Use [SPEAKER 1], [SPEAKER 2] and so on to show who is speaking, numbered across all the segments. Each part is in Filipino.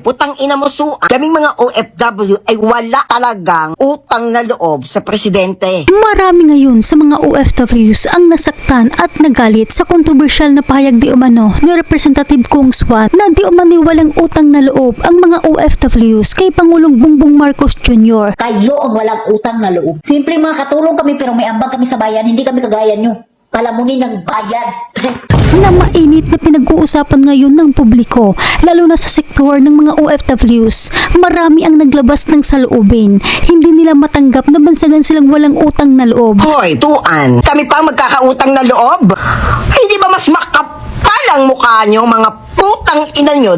[SPEAKER 1] Putang ina mo kaming mga OFW ay wala talagang utang na loob sa presidente.
[SPEAKER 2] Marami ngayon sa mga OFWs ang nasaktan at nagalit sa kontrobersyal na pahayag di umano ni Representative Kong Swan na di umano walang utang na loob ang mga OFWs kay Pangulong Bongbong Marcos Jr.
[SPEAKER 3] Kayo ang walang utang na loob. Simple mga katulong kami pero may ambag kami sa bayan, hindi kami kagaya nyo. Palamunin ng bayan.
[SPEAKER 2] Na mainit na pinag-uusapan ngayon ng publiko, lalo na sa sektor ng mga OFWs. Marami ang naglabas ng saloobin. Hindi nila matanggap na bansagan silang walang utang na loob.
[SPEAKER 1] Hoy, tuan, kami pa magkakautang na loob? Hindi ba mas makapalang mukha nyo mga putang ina nyo?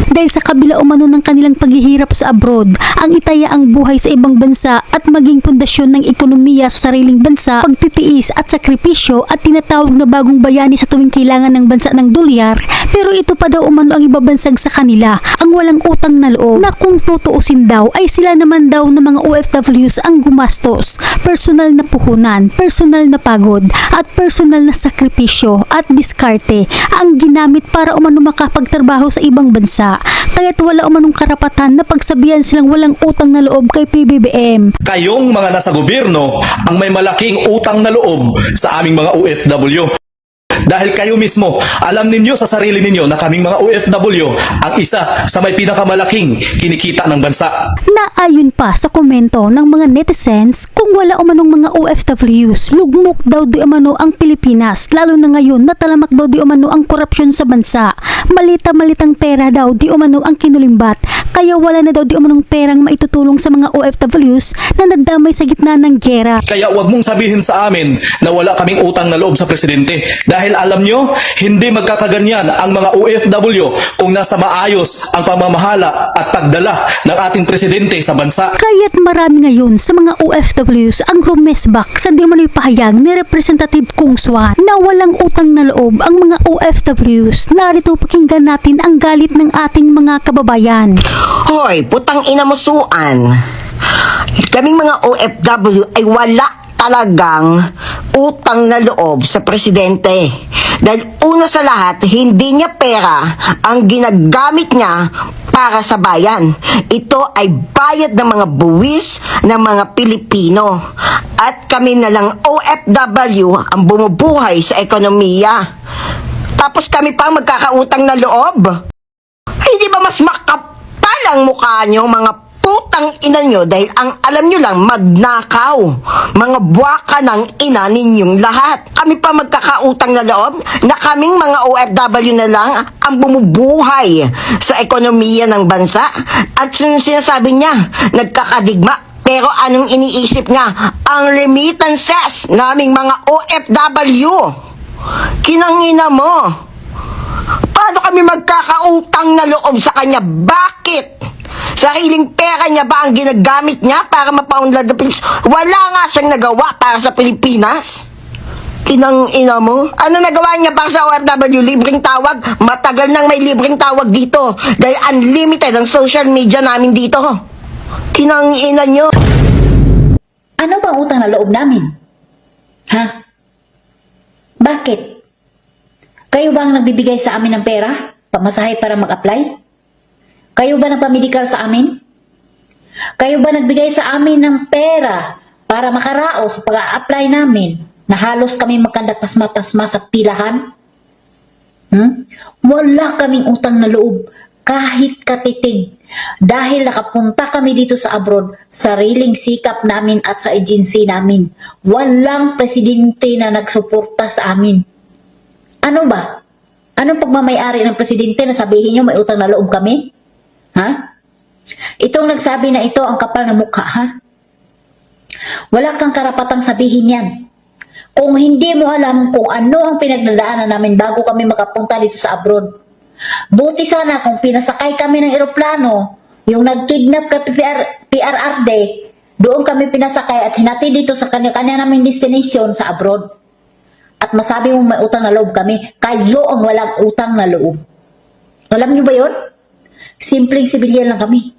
[SPEAKER 2] Dahil sa kabila umano ng kanilang paghihirap sa abroad, ang itaya ang buhay sa ibang bansa at maging pundasyon ng ekonomiya sa sariling bansa, pagtitiis at sakripisyo at tinatawag na bagong bayani sa tuwing kailangan ng bansa ng dolyar, pero ito pa daw umano ang ibabansag sa kanila, ang walang utang na loob, na kung tutuusin daw ay sila naman daw ng mga OFWs ang gumastos, personal na puhunan, personal na pagod at personal na sakripisyo at diskarte ang ginamit para umano makapagtrabaho sa ibang bansa. Kaya't wala umanong karapatan na pagsabihan silang walang utang na loob kay PBBM.
[SPEAKER 4] Kayong mga nasa gobyerno ang may malaking utang na loob sa aming mga OFW. Dahil kayo mismo, alam ninyo sa sarili ninyo na kaming mga OFW ang isa sa may pinakamalaking kinikita ng bansa.
[SPEAKER 2] Naayon pa sa komento ng mga netizens, kung wala umanong mga OFWs, lugmok daw di umano ang Pilipinas, lalo na ngayon natalamak daw di umano ang korupsyon sa bansa. Malita-malitang pera daw di umano ang kinulimbat, kaya wala na daw di umanong perang maitutulong sa mga OFWs na nadamay sa gitna ng gera.
[SPEAKER 4] Kaya wag mong sabihin sa amin na wala kaming utang na loob sa presidente. Dahil alam nyo, hindi magkakaganyan ang mga OFW kung nasa maayos ang pamamahala at pagdala ng ating presidente sa bansa.
[SPEAKER 2] Kaya't marami ngayon sa mga OFWs ang rumesbak sa di umano'y pahayag ni Representative Kong Swan na walang utang na loob ang mga OFWs. Narito pakinggan natin ang galit ng ating mga kababayan.
[SPEAKER 1] Hoy, putang ina mo kaming mga OFW ay wala talagang utang na loob sa presidente. Dahil una sa lahat, hindi niya pera ang ginagamit niya para sa bayan. Ito ay bayad ng mga buwis ng mga Pilipino. At kami na lang OFW ang bumubuhay sa ekonomiya. Tapos kami pa magkakautang na loob? Hindi ba mas makapalang mukha niyo mga putang ina nyo dahil ang alam nyo lang magnakaw, mga buwaka ng ina ninyong lahat. Kami pa magkakautang na loob na kaming mga OFW na lang ang bumubuhay sa ekonomiya ng bansa. At sinasabi niya, nagkakadigma. Pero anong iniisip niya? Ang remittances naming mga OFW. Kinangina mo. Paano kami magkakautang na loob sa kanya? Bakit? Sariling pera niya ba ang ginagamit niya para mapaunlad na Pilipinas? Wala nga siyang nagawa para sa Pilipinas. Inang ina mo? Ano nagawa niya para sa OFW? Libreng tawag? Matagal nang may libreng tawag dito. Dahil unlimited ang social media namin dito. Inang ina nyo.
[SPEAKER 3] Ano bang utang na loob namin? Ha? Bakit? Kayo ba ang nagbibigay sa amin ng pera? Pamasahe para mag-apply? Kayo ba nagpamedikal sa amin? Kayo ba nagbigay sa amin ng pera para makaraos sa pag-a-apply namin na halos kami magkandapasma-pasma sa pilahan? Wala kaming utang na loob kahit katitig. Dahil nakapunta kami dito sa abroad, sariling sikap namin at sa agency namin. Walang presidente na nagsuporta sa amin. Ano ba? Anong pagmamayari ng presidente na sabihin nyo may utang na loob kami? Ha? Itong nagsabi na ito ang kapal na mukha, ha? Wala kang karapatang sabihin yan. Kung hindi mo alam kung ano ang pinagdadaanan namin bago kami makapunta dito sa abroad. Buti sana kung pinasakay kami ng eroplano, yung nag-kidnap ka PRRD, doon kami pinasakay at hinati dito sa kanya-kanya naming destination sa abroad. At masabi mo may utang na loob kami, kayo ang walang utang na loob. Alam nyo ba yun? Simpleng sibilyan lang kami.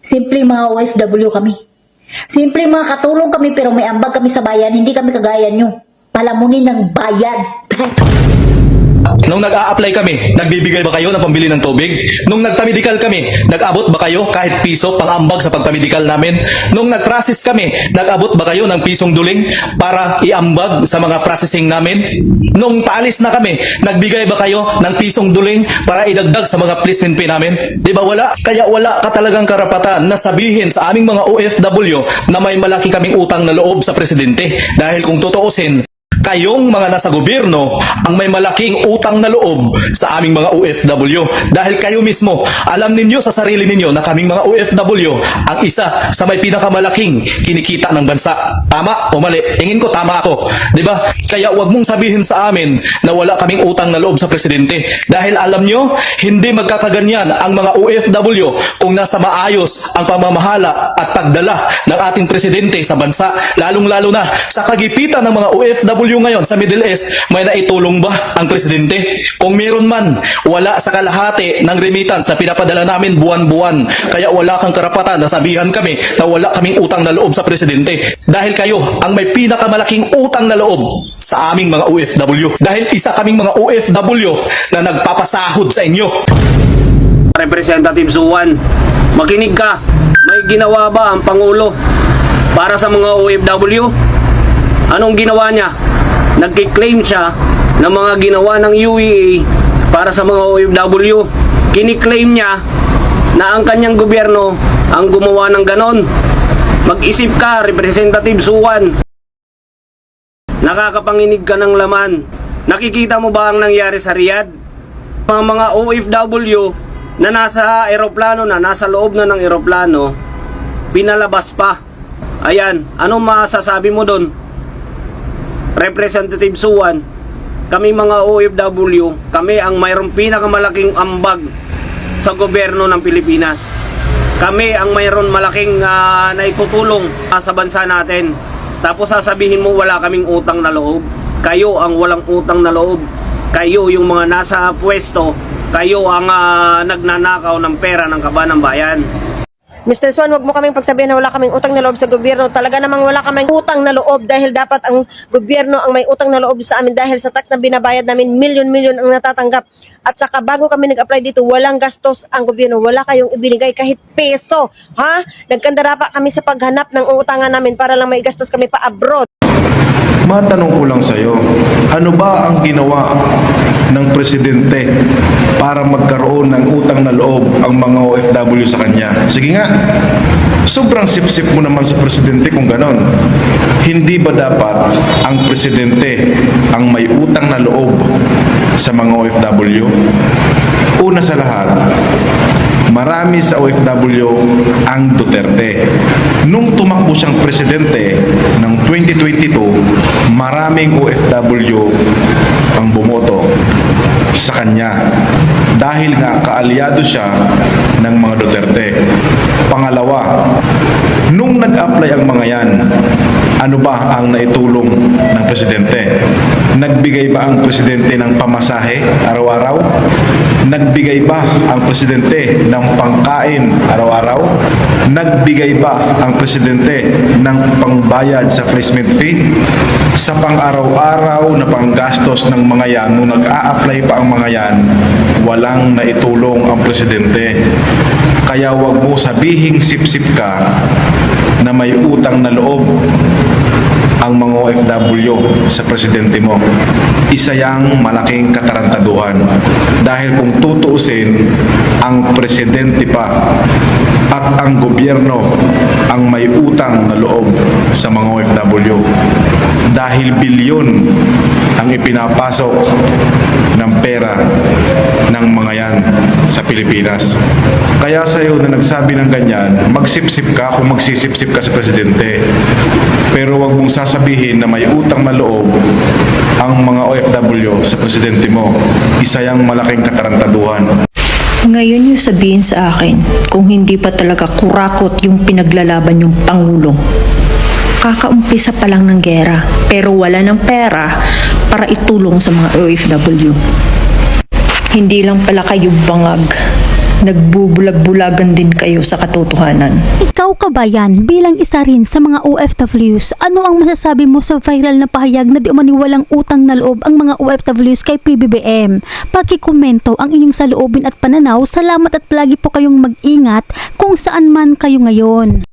[SPEAKER 3] Simpleng mga OFW kami. Simpleng mga katulong kami pero may ambag kami sa bayan, hindi kami kagaya nyo. Palamunin ng bayan.
[SPEAKER 4] Nung nag-a-apply kami, nagbibigay ba kayo ng pambili ng tubig? Nung nagpamedikal kami, nag-abot ba kayo kahit piso pang-ambag sa pagpamedikal namin? Nung nag-process kami, nag-abot ba kayo ng pisong duling para iambag sa mga processing namin? Nung paalis na kami, nagbigay ba kayo ng pisong duling para idagdag sa mga placement fee namin? Di ba wala? Kaya wala ka talagang karapatan na sabihin sa aming mga OFW na may malaki kaming utang na loob sa presidente. Dahil kung tutuusin, kayong mga nasa gobyerno ang may malaking utang na loob sa aming mga OFW. Dahil kayo mismo, alam ninyo sa sarili ninyo na kaming mga OFW ang isa sa may pinakamalaking kinikita ng bansa. Tama o mali? Tingin ko tama ako. Diba? Kaya wag mong sabihin sa amin na wala kaming utang na loob sa presidente. Dahil alam nyo, hindi magkakaganyan ang mga OFW kung nasa maayos ang pamamahala at pagdala ng ating presidente sa bansa. Lalong-lalo na sa kagipitan ng mga OFW ngayon sa Middle East, may naitulong ba ang presidente? Kung meron man, wala sa kalahati ng remittance na pinapadala namin buwan-buwan. Kaya wala kang karapatan na sabihan kami na wala kaming utang na loob sa presidente. Dahil kayo ang may pinakamalaking utang na loob sa aming mga OFW. Dahil isa kaming mga OFW na nagpapasahod sa inyo.
[SPEAKER 5] Representative Suwan, makinig ka. May ginawa ba ang Pangulo para sa mga OFW? Anong ginawa niya? Nagkiklaim siya ng mga ginawa ng UEA para sa mga OFW. Kiniklaim niya na ang kanyang gobyerno ang gumawa ng ganon. Mag-isip ka, Representative Suwan. Nakakapanginig ka ng laman. Nakikita mo ba ang nangyari sa Riyadh? Mga OFW na nasa eroplano na, nasa loob na ng eroplano, pinalabas pa. Ayan, anong masasabi mo doon? Representative Suwan, kami mga OFW, kami ang mayroong pinakamalaking ambag sa gobyerno ng Pilipinas. Kami ang mayroon malaking naitutulong sa bansa natin. Tapos sasabihin mo wala kaming utang na loob. Kayo ang walang utang na loob. Kayo yung mga nasa pwesto. Kayo ang nagnanakaw ng pera ng kaban ng bayan.
[SPEAKER 6] Mr. Swan, wag mo kaming pagsabihin na wala kaming utang na loob sa gobyerno. Talaga namang wala kaming utang na loob dahil dapat ang gobyerno ang may utang na loob sa amin dahil sa tax na binabayad namin, milyon-milyon ang natatanggap. At saka bago kami nag-apply dito, walang gastos ang gobyerno. Wala kayong ibinigay kahit peso. Ha? Nagkandara pa kami sa paghanap ng uutangan namin para lang may gastos kami pa abroad.
[SPEAKER 7] Matanong ko lang sa'yo, ano ba ang ginawa ng presidente para magkaroon ng utang na loob ang mga OFW sa kanya? Sige nga, sobrang sip-sip mo naman sa presidente kung ganon. Hindi ba dapat ang presidente ang may utang na loob sa mga OFW? Una sa lahat, marami sa OFW ang Duterte. Nung tumakbo siyang presidente ng 2022, maraming OFW ang bumoto sa kanya dahil nga kaalyado siya ng mga Duterte. Pangalawa, nung nag-apply ang mga yan, ano ba ang naitulong ng presidente? Nagbigay ba ang presidente ng pamasahe araw-araw? Nagbigay ba ang presidente ng pangkain araw-araw? Nagbigay ba ang presidente ng pangbayad sa placement fee? Sa pang-araw-araw na panggastos ng mga yan, nung nag-a-apply pa ang mga yan, walang naitulong ang presidente. Kaya wag mo sabihing sip-sip ka na may utang na loob ang mga OFW sa presidente mo. Isa yang malaking katarantaduhan. Dahil kung tutuusin, ang presidente pa at ang gobyerno ang may utang na loob sa mga OFW. Dahil bilyon ang ipinapasok ng pera ng mga yan sa Pilipinas. Kaya sa'yo na nagsabi ng ganyan, magsipsip ka kung magsisipsip ka sa presidente. Pero wag mong sasabihin na may utang na loob ang mga OFW sa presidente mo. Isa yang malaking katarantaduhan.
[SPEAKER 8] Ngayon yung sabihin sa akin kung hindi pa talaga kurakot yung pinaglalaban yung Pangulo. Kakaumpisa pa lang ng gera pero wala ng pera para itulong sa mga OFW. Hindi lang pala kayo bangag, nagbubulag-bulagan din kayo sa katotohanan.
[SPEAKER 2] Ikaw kabayan, bilang isa rin sa mga OFWs, ano ang masasabi mo sa viral na pahayag na di umani walang utang na loob ang mga OFWs kay PBBM? Pakikomento ang inyong saloobin at pananaw. Salamat at palagi po kayong mag-ingat kung saan man kayo ngayon.